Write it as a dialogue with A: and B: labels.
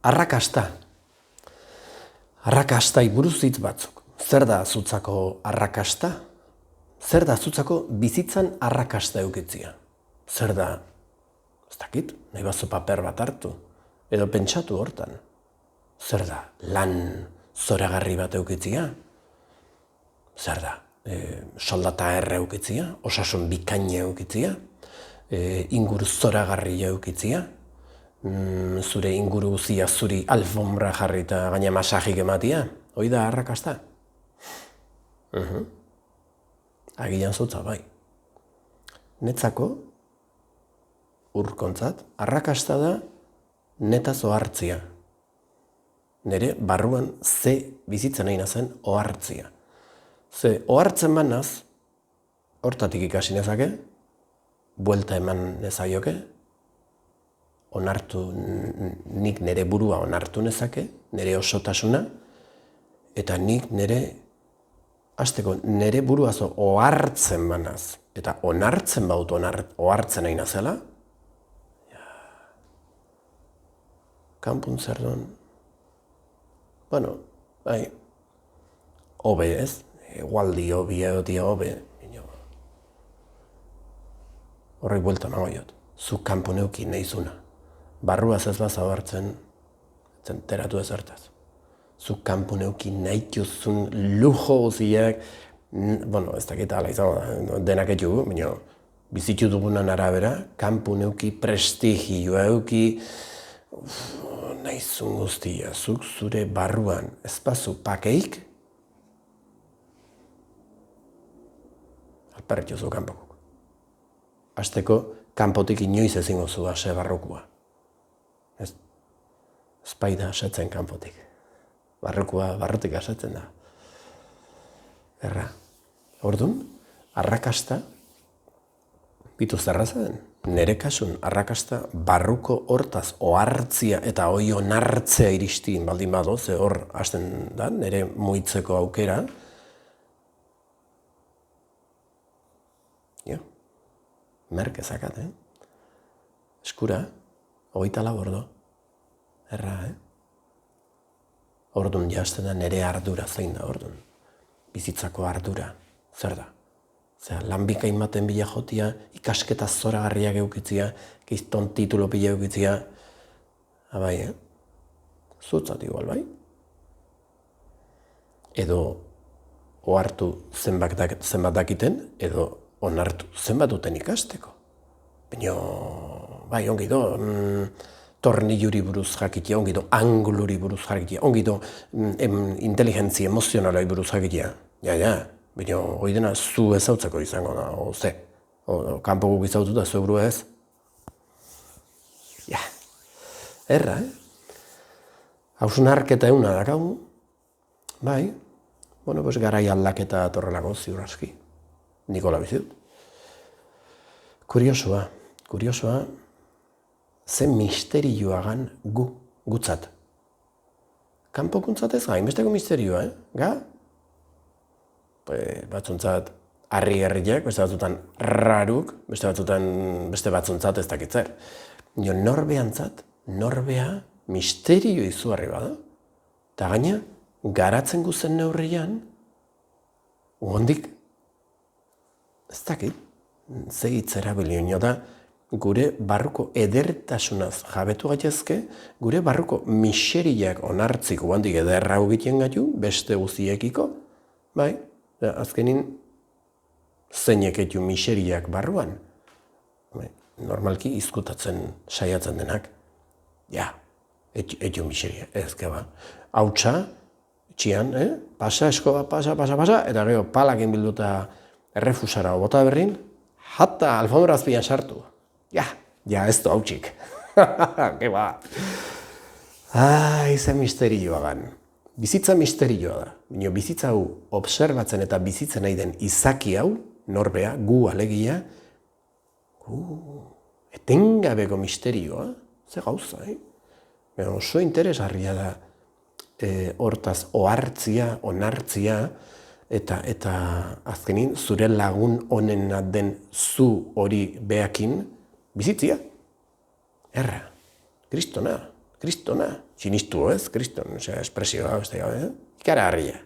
A: Arrakasta. Arrakastai buruz hitz batzuk. Zer da zutzako arrakasta? Zer da zutzako bizitzan arrakasta eukitzia? Zer da, ez dakit, nahi bazo paper bat hartu, edo pentsatu hortan. Zer da, lan zoragarri bat eukitzia? Zer da, soldata erre eukitzia? Osasun bikaina eukitzia? Inguru zoragarri eukitzia? Zure inguru guzia zuri alfombra jarri eta gaina masajik ematia? Hoi da arrakasta? Agian zutza bai. Netzako, urkontzat, arrakasta da netaz ohartzia. Nere barruan ze bizitzen nahi nazen ohartzia. Ze ohartzen manaz, hortatik ikasi nezake, buelta eman nezaioke, onartu, nik nere burua onartu nezake, nere osotasuna, eta nik nere, hasteko nere buruazo ohartzen manaz, eta onartzen baut ohartzen nahi nazela, kanpun zer duen, bueno, bai, hobe ez, egualdi hobi egotia hobe, horrek buelta nago jot, zu kanpo neuki nahizuna. Barruaz ez baza hartzen, enteratu ezertaz. Zu kanpo neuki nahituzun lujo guziak, bueno, ez dakit ala izango da, denak etugu, baina bizitu dugunan arabera, kanpo neuki prestigioa euki, nahizun guztia, zuk zure barruan ez bazu pakeik, alperretu zu kanpokuk. Hasteko, kanpotik inoiz ezingo zu ase barrokua. Ez bai da asetzen kanpotik. Barrokua barrotik asetzen da. Erra. Orduan, arrakasta, bitu zerraza den. Nere kasun arrakasta barruko hortaz ohartzia eta hoi onartzea iristin baldin bado, ze hor hasten da, nere muitzeko aukera. Merke zakat, Eskura, 24 ordu. Erra, Orduan jazten da nere ardura zein da, orduan. Bizitzako ardura, zer da? Zer, lan bikain baten bila jotia, ikasketa zoragarriak eukitzia, gizton titulo pila eukitzia, abai, Zutzat igual, bai? Edo ohartu zenbat dakiten, edo onartu zenbat duten ikasteko. Baina, bai, ongi do, tornilluri buruz jakitea, ongi do, anguluri buruz jakitea, ongi do, inteligentzia emozionalai buruz jakitea. Ja, baina, hori dena zu ezautzeko izango da, ze. Kanpo guk izautu da, zu burua ez. Ja, erra, Hausnarketa euna dakagu, bai, bueno, pues garai aldaketa atorrelako ziur aski. Nikola bizitut. Kuriosoa, zen misterioagan gutzat. Kanpokuntzat ez gain, besteko misterioa, Ga? Batzuntzat harri-herriak, beste batzutan raruk, beste batzuntzat ez dakitzer. Norbea misterio izugarri bada. Eta gaina, garatzen guzen neurrian, hondik, ez dakit, zehitzera bilioino da, gure barruko edertasunaz jabetu gaitezke, gure barruko miseriak onartziko handik ederra egiten gaitu, beste guziekiko, bai, azkenin zeinek etu miseriak barruan, bai, normalki izkutatzen saiatzen denak, etu miseria, ezke ba, hautsa, txian, pasa, eskoba, pasa, eta gero palakin bilduta errefusara bota berrin, jata alfombra azpian sartu. Ez du hautsik. Ke ba. Ze misterioagan. Bizitza misterioa da. Baina bizitza hau obserbatzen eta bizitzen nahi den izaki hau, norbea, gu alegia, etengabeko misterioa, ze gauza, Oso interesgarria da hortaz ohartzia, onartzia, eta azkenin zure lagun onena den zu hori beakin bizitzia. Erra, kristona, Kristona, sinistu ez, kriston, espresioa, beste gabe, ikaragarria.